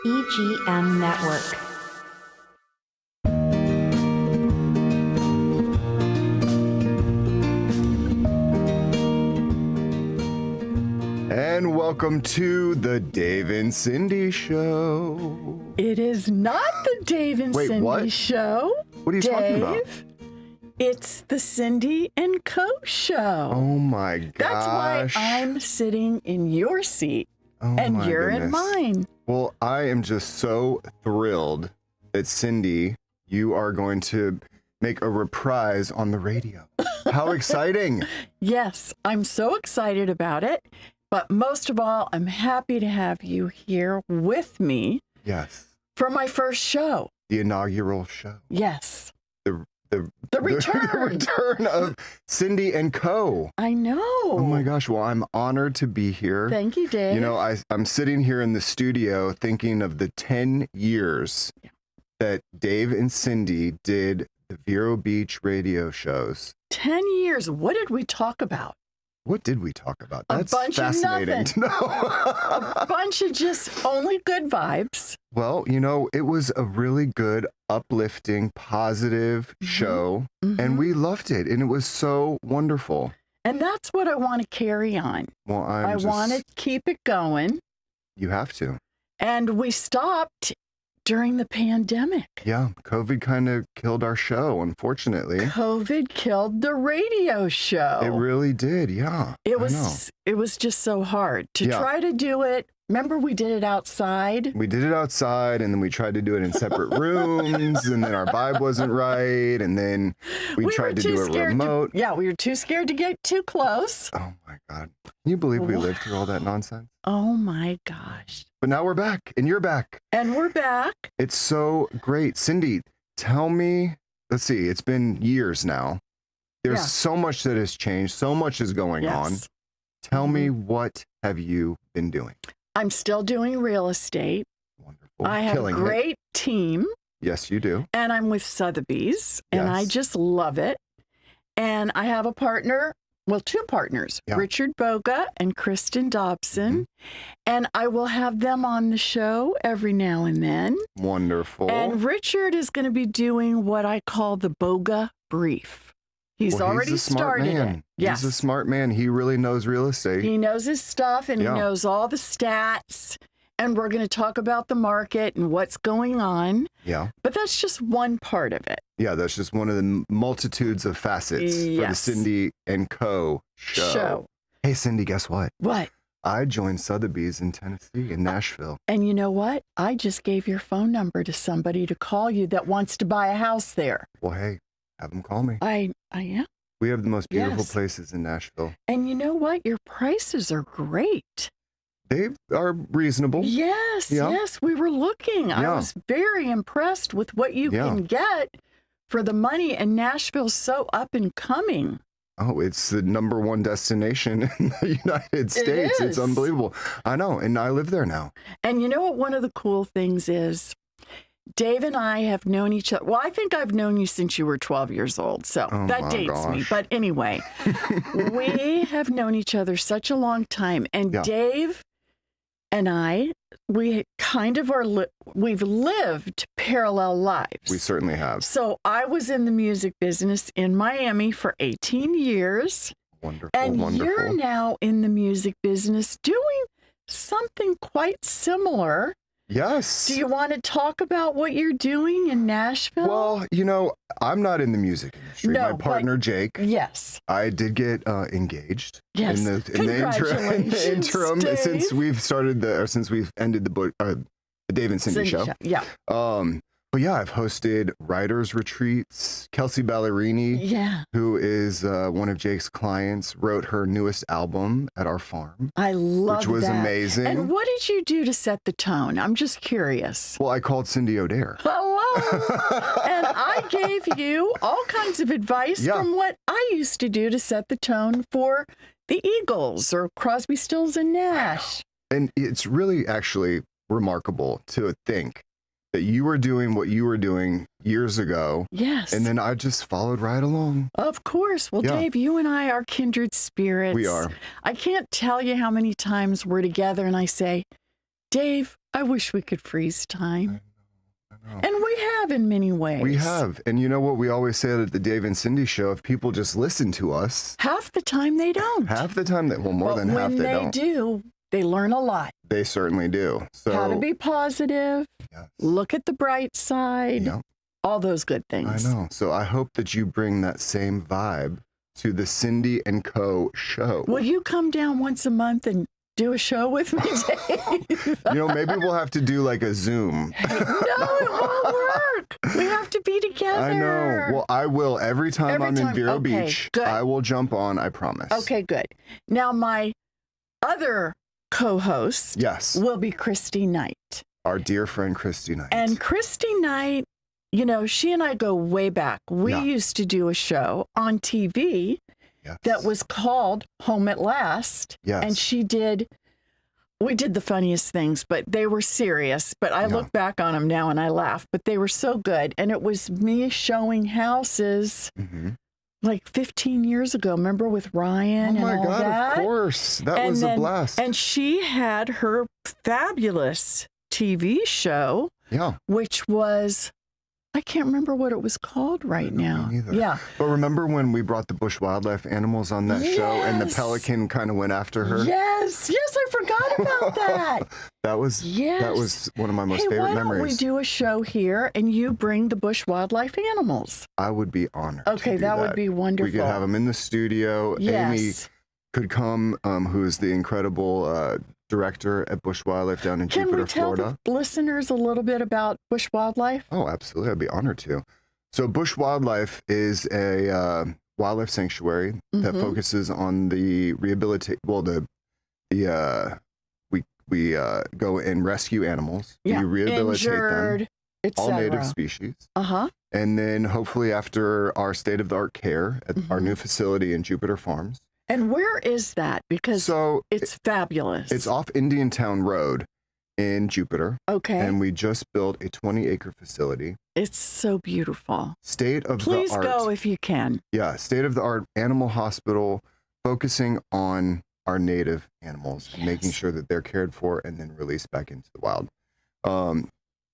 EGM Network. And welcome to the Dave and Cindy Show. It is not the Dave and Wait, Cindy what? Show. What are you talking about? It's the Cindy and Co. Show. Oh my gosh. That's why I'm sitting in your seat and you're in mine. Well, I am just so thrilled that Cindy, you are going to make a reprise on the radio. How exciting. Yes, I'm so excited about it. But most of all, I'm happy to have you here with me. Yes. For my first show. The inaugural show. Yes. The return. The return of Cindy and Co. I know. Oh my gosh. Well, I'm honored to be here. Thank you, Dave. You know, I'm sitting here in the studio thinking of the 10 years that Dave and Cindy did the Vero Beach radio shows. 10 years. What did we talk about? What did we talk about? That's a bunch fascinating of nothing. to know. A bunch of just only good vibes. Well, you know, it was a really good, uplifting, positive show, and we loved it, and it was so wonderful. And that's what I want to carry on. Well, I want to keep it going. You have to. And we stopped during the pandemic. Yeah, COVID kind of killed our show, unfortunately. COVID killed the radio show. It really did, yeah. It was just so hard to try to do it. Remember we did it outside? We did it outside, and then we tried to do it in separate rooms, and then our vibe wasn't right, and then we tried to do it remote. We were too scared to get too close. Oh my God. Can you believe we lived through all that nonsense? Oh my gosh. But now we're back, and you're back. And we're back. It's so great. Cindy, tell me, let's see, it's been years now. There's so much that has changed. So much is going on. Tell me, what have you been doing? I'm still doing real estate. Wonderful. I have a great team. Yes, you do. And I'm with Sotheby's, and I just love it. And I have a partner, well, two partners, Richard Boga and Kristen Dobson. And I will have them on the show every now and then. Wonderful. And Richard is going to be doing what I call the Boga Brief. He's already started it. Yes. He's a smart man. He really knows real estate. He knows his stuff, and he knows all the stats. And we're going to talk about the market and what's going on. Yeah. But that's just one part of it. Yeah, that's just one of the multitudes of facets for the Cindy and Co. show. Hey, Cindy, guess what? What? I joined Sotheby's in Tennessee, in Nashville. And you know what? I just gave your phone number to somebody to call you that wants to buy a house there. Well, hey, have them call me. I am. We have the most beautiful places in Nashville. And you know what? Your prices are great. They are reasonable. Yes, yes. We were looking. I was very impressed with what you can get for the money. And Nashville's so up and coming. Oh, it's the #1 destination in the United States. It's unbelievable. I know. And I live there now. And you know what one of the cool things is? Dave and I have known each other. Well, I think I've known you since you were 12 years old. So that dates me. But anyway, we have known each other such a long time. And Dave and I, we kind of we've lived parallel lives. We certainly have. So I was in the music business in Miami for 18 years. Wonderful, and you're now in the music business doing something quite similar. Yes. Do you want to talk about what you're doing in Nashville? Well, you know, I'm not in the music industry. No, my partner, Jake. Yes. I did get engaged. Yes. In the interim Dave. since we've ended the Dave and Cindy show. Yeah. But yeah, I've hosted writers' retreats. Kelsey Ballerini, who is one of Jake's clients, wrote her newest album at our farm. I love which was amazing. And what did you do to set the tone? I'm just curious. Well, I called Cindy O'Dare. Hello. And I gave you all kinds of advice from what I used to do to set the tone for the Eagles or Crosby, Stills, and Nash. And it's really actually remarkable to think that you were doing what you were doing years ago. Yes. And then I just followed right along. Of course. Well, Dave, you and I are kindred spirits. We are. I can't tell you how many times we're together and I say, Dave, I wish we could freeze time. I know. And we have in many ways. We have. And you know what we always say at the Dave and Cindy show? If people just listen to us. Half the time they don't. Half the time, more than half they don't. When they do, they learn a lot. They certainly do. So, how to be positive, yes. Look at the bright side, Yep. all those good things. I know. So I hope that you bring that same vibe to the Cindy and Co. show. Will you come down once a month and do a show with me, Dave? Maybe we'll have to do like a Zoom. No, it won't work. We have to be together. I know. Well, I will. Every time I'm in Vero Beach, good. I will jump on, I promise. Okay, good. Now, my other co-host will be Christi Knight. Our dear friend Christi Knight. And Christi Knight, she and I go way back. We used to do a show on TV that was called Home at Last. Yes. And we did the funniest things, but they were serious. But I look back on them now and I laugh, but they were so good. And it was me showing houses like 15 years ago. Remember with Ryan and all that? Oh my God, of course. That was a blast. And she had her fabulous TV show, which was, I can't remember what it was called right now. Yeah. But remember when we brought the Busch Wildlife animals on that show and the pelican kind of went after her? Yes, I forgot about that. That was one of my most favorite memories. Why don't we do a show here and you bring the Busch Wildlife animals? I would be honored. Okay, that would be wonderful. We could have them in the studio. Yes. Amy could come, who is the incredible director at Busch Wildlife down in Jupiter, Florida. Can we tell the listeners a little bit about Busch Wildlife? Oh, absolutely. I'd be honored to. So Busch Wildlife is a wildlife sanctuary that focuses on the rehabilitate. Well, we go and rescue animals. We rehabilitate injured, them, all native species. And then hopefully after our state-of-the-art care at our new facility in Jupiter Farms. And where is that? Because it's fabulous. It's off Indiantown Road in Jupiter. Okay. And we just built a 20-acre facility. It's so beautiful. State-of-the-art. Please go if you can. Yeah, state-of-the-art animal hospital focusing on our native animals and making sure that they're cared for and then released back into the wild.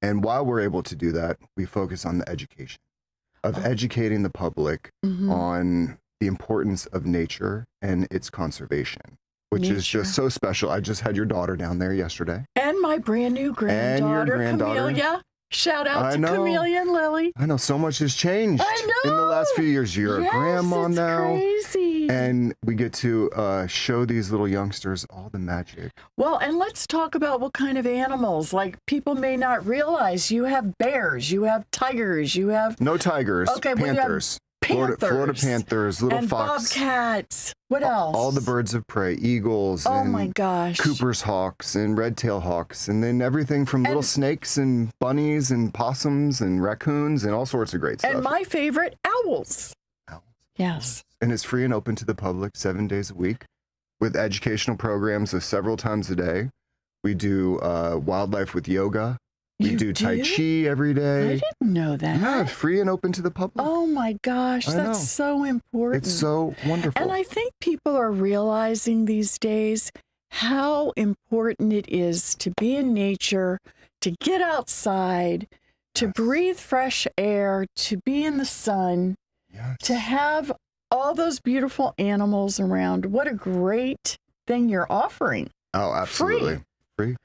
And while we're able to do that, we focus on the education of educating the public on the importance of nature and its conservation, which is just so special. I just had your daughter down there yesterday. And my brand new granddaughter, Camellia. Shout out to Camellia and Lily. I know so much has changed in the last few years. You're a grandma now. Crazy. And we get to show these little youngsters all the magic. Well, and let's talk about what kind of animals. Like, people may not realize you have bears, you have tigers, you have... No tigers, panthers. Florida panthers, little and fox. Bobcats. What else? All the birds of prey, eagles. Oh and my gosh. Cooper's hawks and red-tailed hawks. And then everything from little snakes and bunnies and possums and raccoons and all sorts of great stuff. And my favorite, owls. Owls. Yes. And it's free and open to the public 7 days a week with educational programs of several times a day. We do wildlife with yoga. We do Tai Chi every day. I didn't know that. Yeah, free and open to the public. Oh my gosh, that's so important. It's so wonderful. And I think people are realizing these days how important it is to be in nature, to get outside, to breathe fresh air, to be in the sun, to have all those beautiful animals around. What a great thing you're offering. Oh, absolutely. Free.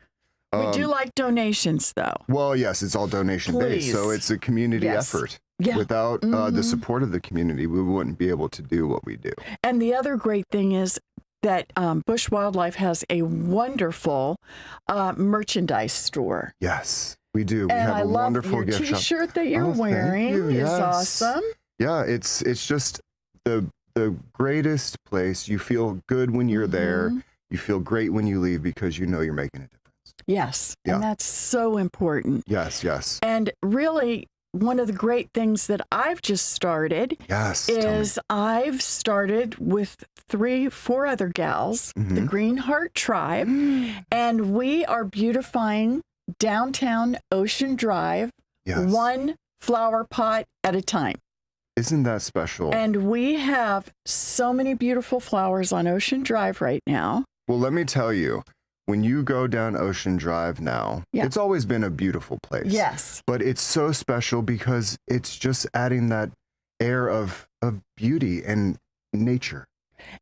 We do like donations, though. Well, yes, it's all donation-based, so it's a community effort. Yeah. Without the support of the community, we wouldn't be able to do what we do. And the other great thing is that Busch Wildlife has a wonderful merchandise store. Yes, we do. We and have a wonderful gift shop. Your T-shirt that you're wearing is awesome. Yeah, it's just the greatest place. You feel good when you're there. You feel great when you leave because you know you're making a difference. Yes, and that's so important. Yes, yes. And really, one of the great things that I've just started is I've started with 4 other gals, the Greenheart Tribe, and we are beautifying downtown Ocean Drive, one flower pot at a time. Isn't that special? And we have so many beautiful flowers on Ocean Drive right now. Well, let me tell you, when you go down Ocean Drive now, it's always been a beautiful place. Yes. But it's so special because it's just adding that air of beauty and nature.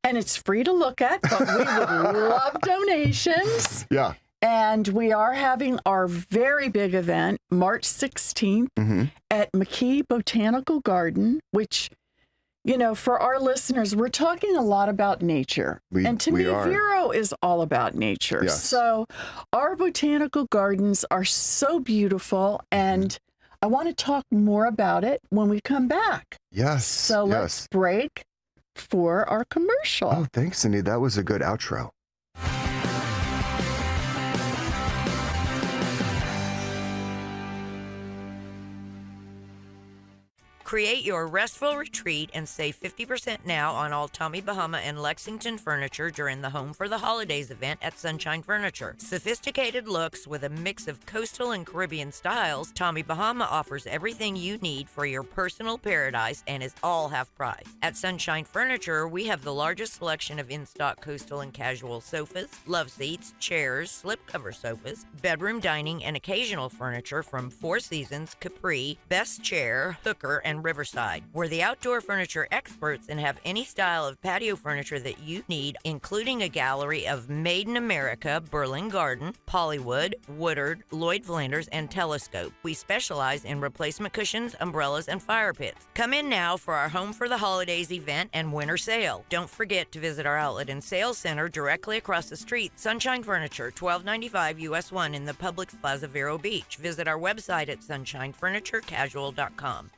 And it's free to look at, but we would love donations. Yeah. And we are having our very big event, March 16th, at McKee Botanical Garden, which, you know, for our listeners, we're talking a lot about nature. And to me, Vero is all about nature. Yes. So our botanical gardens are so beautiful, and I want to talk more about it when we come back. Yes. So let's break for our commercial. Oh, thanks, Cindy. That was a good outro. Create your restful retreat and save 50% now on all Tommy Bahama and Lexington furniture during the Home for the Holidays event at Sunshine Furniture. Sophisticated looks with a mix of coastal and Caribbean styles, Tommy Bahama offers everything you need for your personal paradise and is all half price. At Sunshine Furniture, we have the largest selection of in-stock coastal and casual sofas, love seats, chairs, slipcover sofas, bedroom dining, and occasional furniture from Four Seasons, Capri, Best Chair, Hooker, and Riverside. We're the outdoor furniture experts and have any style of patio furniture that you need, including a gallery of Made in America, Berlin Garden, Pollywood, Woodard, Lloyd Flanders, and Telescope. We specialize in replacement cushions, umbrellas, and fire pits. Come in now for our Home for the Holidays event and winter sale. Don't forget to visit our outlet and sales center directly across the street, Sunshine Furniture, 1295 US 1 in the Publix Plaza, Vero Beach. Visit our website at sunshinefurniturecasual.com.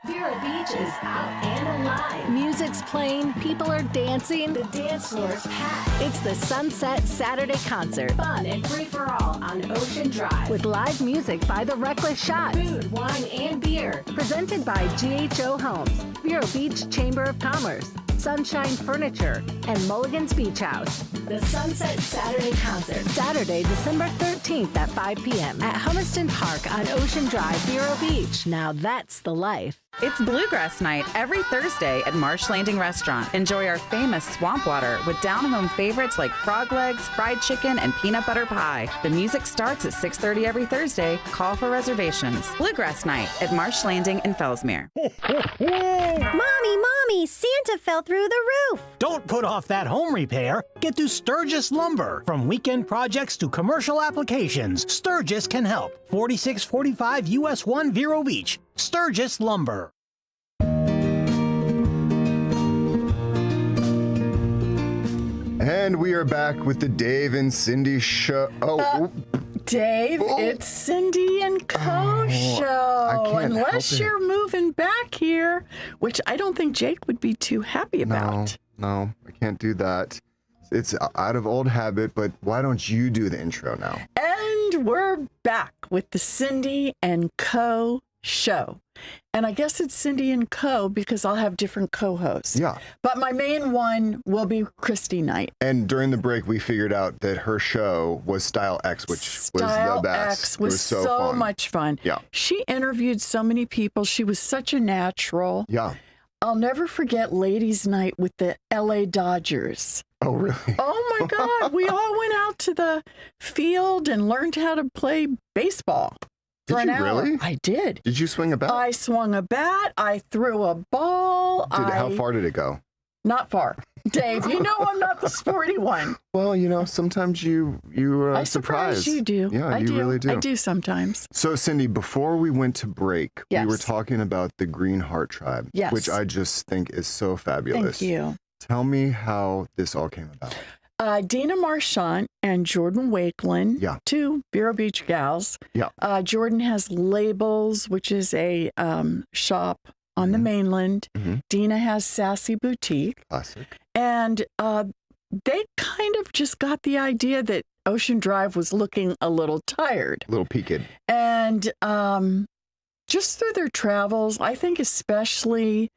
Vero Beach is out and alive. Music's playing, people are dancing, the dance floor is packed. It's the Sunset Saturday Concert. Fun and free for all on Ocean Drive. With live music by The Reckless Shots. Food, wine, and beer. Presented by GHO Homes, Vero Beach Chamber of Commerce, Sunshine Furniture, and Mulligan's Beach House. The Sunset Saturday Concert. Saturday, December 13th at 5 p.m. at Hummerston Park on Ocean Drive, Vero Beach. Now that's the life. It's Bluegrass Night every Thursday at Marsh Landing Restaurant. Enjoy our famous swamp water with down-home favorites like frog legs, fried chicken, and peanut butter pie. The music starts at 6:30 every Thursday. Call for reservations. Bluegrass Night at Marsh Landing in Fellsmere. Mommy, Santa fell through the roof. Don't put off that home repair. Get to Sturgis Lumber. From weekend projects to commercial applications, Sturgis can help. 4645 US 1 Vero Beach. Sturgis Lumber. And we are back with the Dave and Cindy show. Dave, it's Cindy and Co. show. Unless you're moving back here, which I don't think Jake would be too happy about. No, I can't do that. It's out of old habit, but why don't you do the intro now? And we're back with the Cindy and Co. show. And I guess it's Cindy and Co. because I'll have different co-hosts. Yeah. But my main one will be Christi Knight. And during the break, we figured out that her show was Style X, which was the best. X was so fun. much fun. Yeah. She interviewed so many people. She was such a natural. Yeah. I'll never forget Ladies' Night with the LA Dodgers. Oh, really? Oh, my God. We all went out to the field and learned how to play baseball. Did you really? I did. Did you swing a bat? I swung a bat. I threw a ball. How far did it go? Not far. Dave, you know I'm not the sporty one. Well, you know, sometimes you I surprise you do. Yeah, you really do. I do sometimes. So, Cindy, before we went to break, Yes. we were talking about the Greenheart Tribe, Yes. which I just think is so fabulous. Thank you. Tell me how this all came about. Dina Marchant and Jordan Wakeland, Yeah. two Vero Beach gals. Yeah. Jordan has Labels, which is a shop on the mainland. Mhm. Dina has Sassy Boutique. Classic. And they kind of just got the idea that Ocean Drive was looking a little tired. A little peaked. And just through their travels, I think especially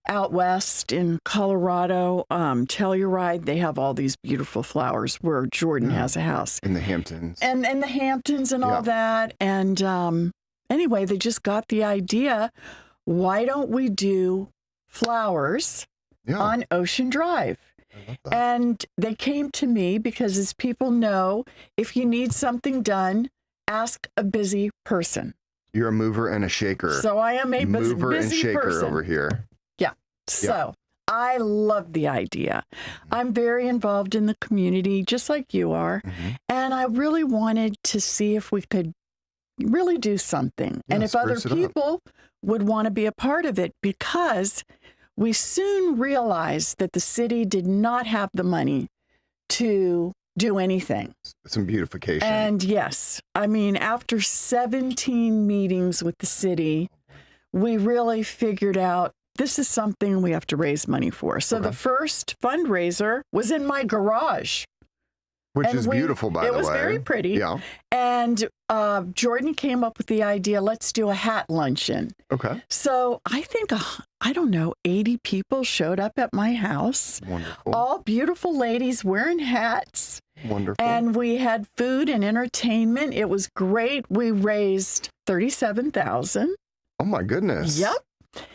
out west in Colorado, Telluride, they have all these beautiful flowers where Jordan has a house. In the Hamptons. And the Hamptons and all Yeah. that. And anyway, they just got the idea, why don't we do flowers Yeah. on Ocean Drive? I love that. And they came to me because, as people know, if you need something done, ask a busy person. You're a mover and a shaker. So I am a mover and busy shaker person over here. Yeah. So I love the idea. I'm very involved in the community, just like you are. And I really wanted to see if we could really do something. Yeah, and if other spruce it up. people would want to be a part of it, because we soon realized that the city did not have the money to do anything. Some beautification. And yes, I mean, after 17 meetings with the city, we really figured out this is something we have to raise money for. So the first fundraiser was in my garage. Which And is beautiful, by the way. It was very pretty. Yeah. And Jordan came up with the idea, let's do a hat luncheon. Okay. So I think, I don't know, 80 people showed up at my house. Wonderful. All beautiful ladies wearing hats. Wonderful. And we had food and entertainment. It was great. We raised $37,000. Oh, my goodness. Yep.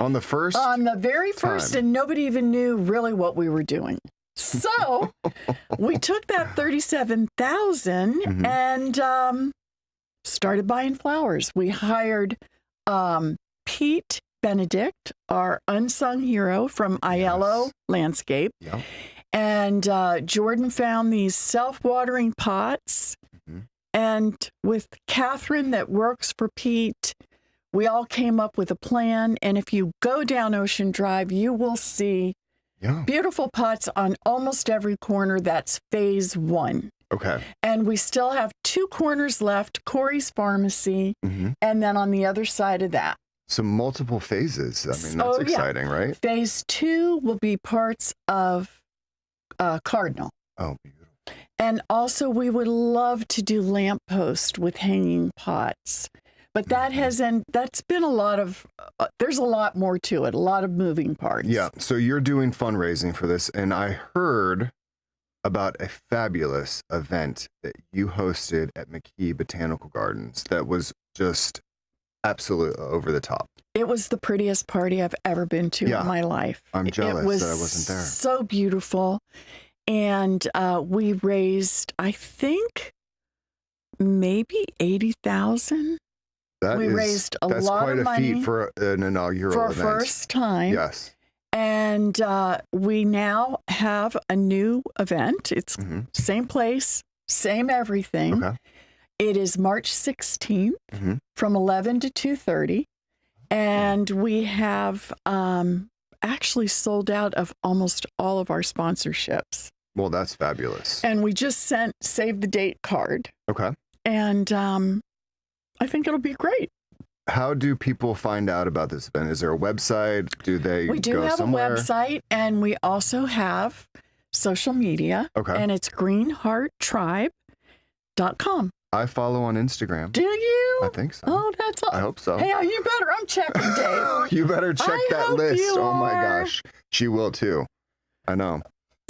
On the first? On the very first, time. and nobody even knew really what we were doing. So we took that $37,000 and started buying flowers. We hired Pete Benedict, our unsung hero from Aiello Landscape. Yeah. And Jordan found these self-watering pots. And with Catherine that works for Pete, we all came up with a plan. And if you go down Ocean Drive, you will see beautiful pots on almost every corner. That's phase 1. Okay. And we still have 2 corners left, Corey's Pharmacy, and then on the other side of that. So multiple phases. I mean, that's exciting, right? Phase 2 will be parts of Cardinal. Oh, beautiful. And also we would love to do lamppost with hanging pots. But that's been a lot of, there's a lot more to it, a lot of moving parts. Yeah. So you're doing fundraising for this. And I heard about a fabulous event that you hosted at McKee Botanical Gardens that was just absolutely over the top. It was the prettiest party I've ever been to in my life. I'm jealous it was that I wasn't there. So beautiful. And we raised, I think, maybe $80,000. We raised a lot of money. That's quite a feat for an inaugural event. For a first time. Yes. And we now have a new event. It's same place, same everything. Okay. It is March 16th from 11 to 2:30. And we have actually sold out of almost all of our sponsorships. Well, that's fabulous. And we just sent save the date card. Okay. And I think it'll be great. How do people find out about this event? Is there a website? Do they We do go have somewhere? a website, and we also have social media. Okay. And it's greenhearttribe.com. I follow on Instagram. Do you? I think so. Oh, that's all. I hope so. Hey, you better. I'm checking, Dave. You better check I that hope list. you Oh my are. gosh. She will too. I know.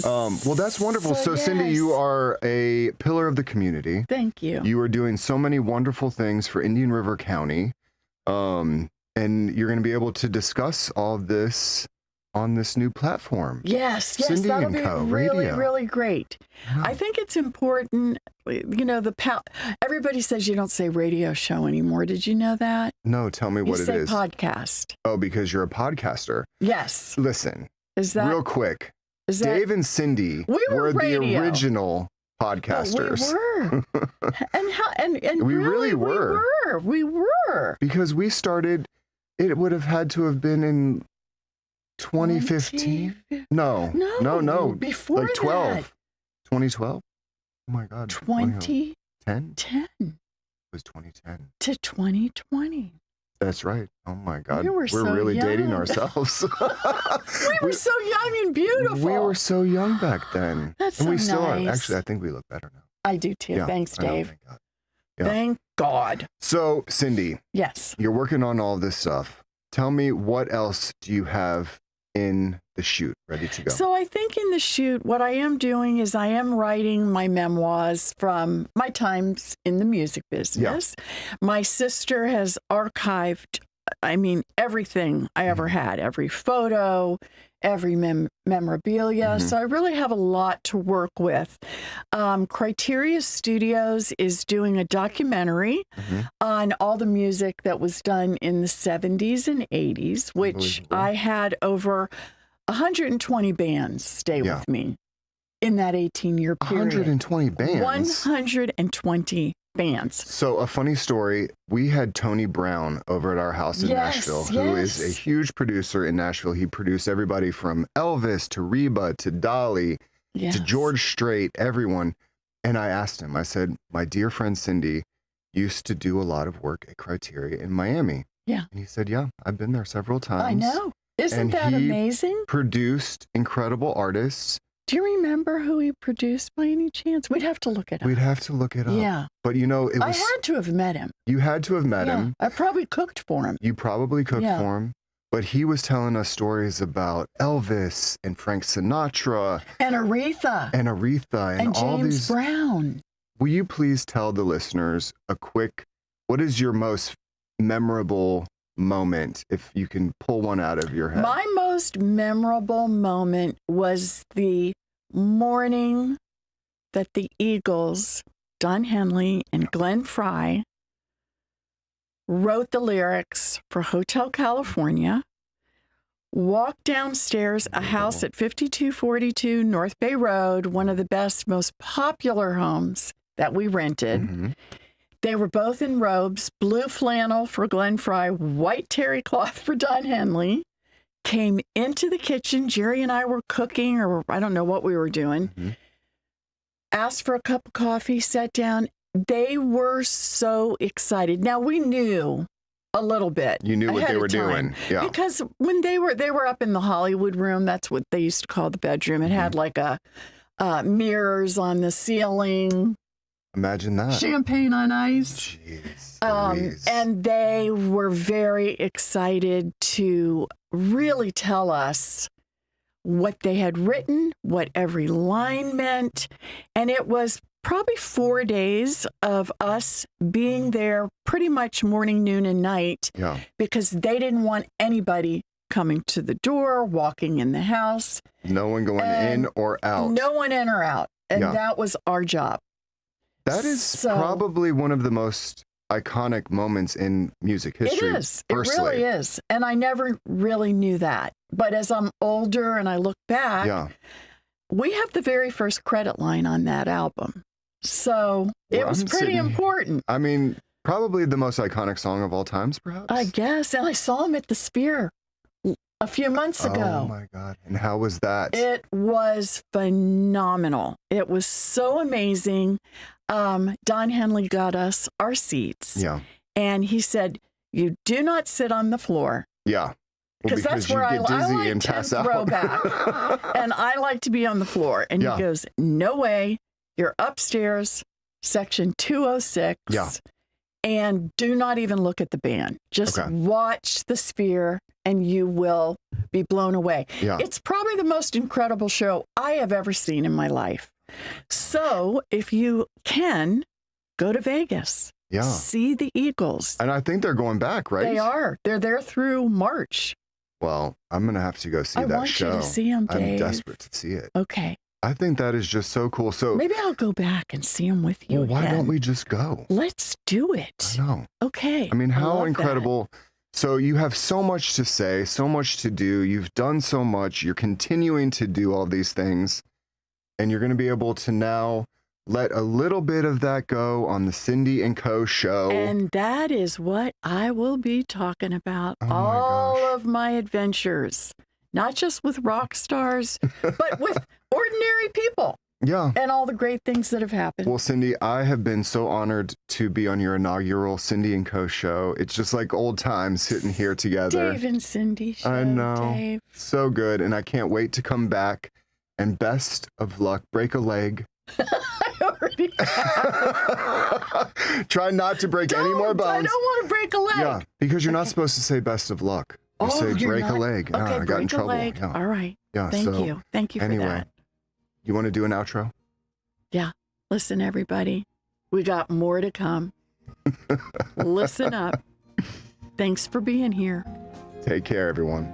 Well, that's wonderful. So, Cindy, yes. you are a pillar of the community. Thank you. You are doing so many wonderful things for Indian River County. And you're going to be able to discuss all this on this new platform. Yes, Cindy that'll and be Co. really, Radio. really great. Yeah. I think it's important, everybody says you don't say radio show anymore. Did you know that? No, tell me what you it say is. podcast. Oh, because you're a podcaster. Yes. Listen, Is that real quick. is that Dave and Cindy We were the radio. original podcasters. We were. and We really we were. We were. Because we started, it would have had to have been in 2015. No. Before like 12. that. 2012? Oh my God. 2010 10? It was 2010. to 2020. That's right. Oh my God. We were We're so really dating young. ourselves. We were so young and beautiful. We were so young back then. That's and we so still are. nice. Actually, I think we look better now. I do too. Yeah, Thanks, I know, Dave. thank God. Yeah. Thank God. So, Cindy, Yes. you're working on all this stuff. Tell me, what else do you have in the chute ready to go? So I think in the shoot, what I am doing is I am writing my memoirs from my times in the music business. My sister has archived I mean, everything I ever had, every photo, every memorabilia. So I really have a lot to work with. Criteria Studios is doing a documentary on all the music that was done in the 70s and 80s, which I had over 120 bands stay with me in that 18-year period. 120 bands? 120 bands. So a funny story, we had Tony Brown over at our house in Nashville, who is a huge producer in Nashville. He produced everybody from Elvis to Reba to Dolly to George Strait, everyone. And I asked him, I said, my dear friend Cindy used to do a lot of work at Criteria in Miami. Yeah. And he said, yeah, I've been there several times. I know. Isn't that amazing? Produced incredible artists. Do you remember who he produced by any chance? We'd have to look it up. We'd have to look it up. Yeah. But you know, it was... I had to have met him. You had to have met him. I probably cooked for him. You probably cooked for him. But he was telling us stories about Elvis and Frank Sinatra. And Aretha. And Aretha. And all James these... Brown. Will you please tell the listeners a quick... What is your most memorable moment, if you can pull one out of your head? My most memorable moment was the morning that the Eagles, Don Henley and Glenn Frey, wrote the lyrics for Hotel California, walked downstairs a house at 5242 North Bay Road, one of the best, most popular homes that we rented. They were both in robes, blue flannel for Glenn Frey, white terry cloth for Don Henley, came into the kitchen. Jerry and I were cooking, or I don't know what we were doing, asked for a cup of coffee, sat down. They were so excited. Now, we knew a little bit. You knew what they were doing. Yeah. Because when they were up in the Hollywood room, that's what they used to call the bedroom. It had like a mirrors on the ceiling. Imagine that. Champagne on ice. Jeez. And they were very excited to really tell us what they had written, what every line meant. And it was probably 4 days of us being there pretty much morning, noon, and night. Yeah. Because they didn't want anybody coming to the door, walking in the house. No one going in or out. No one in or out. And that was our job. That is probably one of the most iconic moments in music history. It is. Personally. It really is. And I never really knew that. But as I'm older and I look back, we have the very first credit line on that album. So it was pretty important. I mean, probably the most iconic song of all times, perhaps? I guess. And I saw him at the Sphere a few months ago. Oh, my God. And how was that? It was phenomenal. It was so amazing. Don Henley got us our seats. Yeah. And he said, you do not sit on the floor. Yeah. Well, because that's where I like and pass out. Throw back. And I like to be on the floor. And he goes, no way. You're upstairs, section 206. Yeah. And do not even look at the band. Just watch the Sphere and you will be blown away. Yeah. It's probably the most incredible show I have ever seen in my life. So if you can, go to Vegas. Yeah. See the Eagles. And I think they're going back, right? They are. They're there through March. Well, I'm going to have to go see that show. I want you to see them, Dave. I'm desperate to see it. Okay. I think that is just so cool. So maybe I'll go back and see them with you. Well, why don't we just go? Let's do it. I know. Okay. I mean, how incredible. So you have so much to say, so much to do. You've done so much. You're continuing to do all these things. And you're going to be able to now let a little bit of that go on the Cindy and Co. show. And that is what I will be talking about. All of my adventures. Not just with rock stars, but with ordinary people. Yeah. And all the great things that have happened. Well, Cindy, I have been so honored to be on your inaugural Cindy and Co. show. It's just like old times sitting here together. Dave and Cindy show, I know. Dave. So good. And I can't wait to come back. And best of luck. Break a leg. I already have. Try not to break any more bones. I don't want to break a leg. Yeah, because you're not supposed to say best of luck. You say break a leg. Okay, I got in trouble. Yeah. All right. Yeah, Thank you. Thank you for that. You want to do an outro? Yeah. Listen, everybody. We got more to come. Listen up. Thanks for being here. Take care, everyone.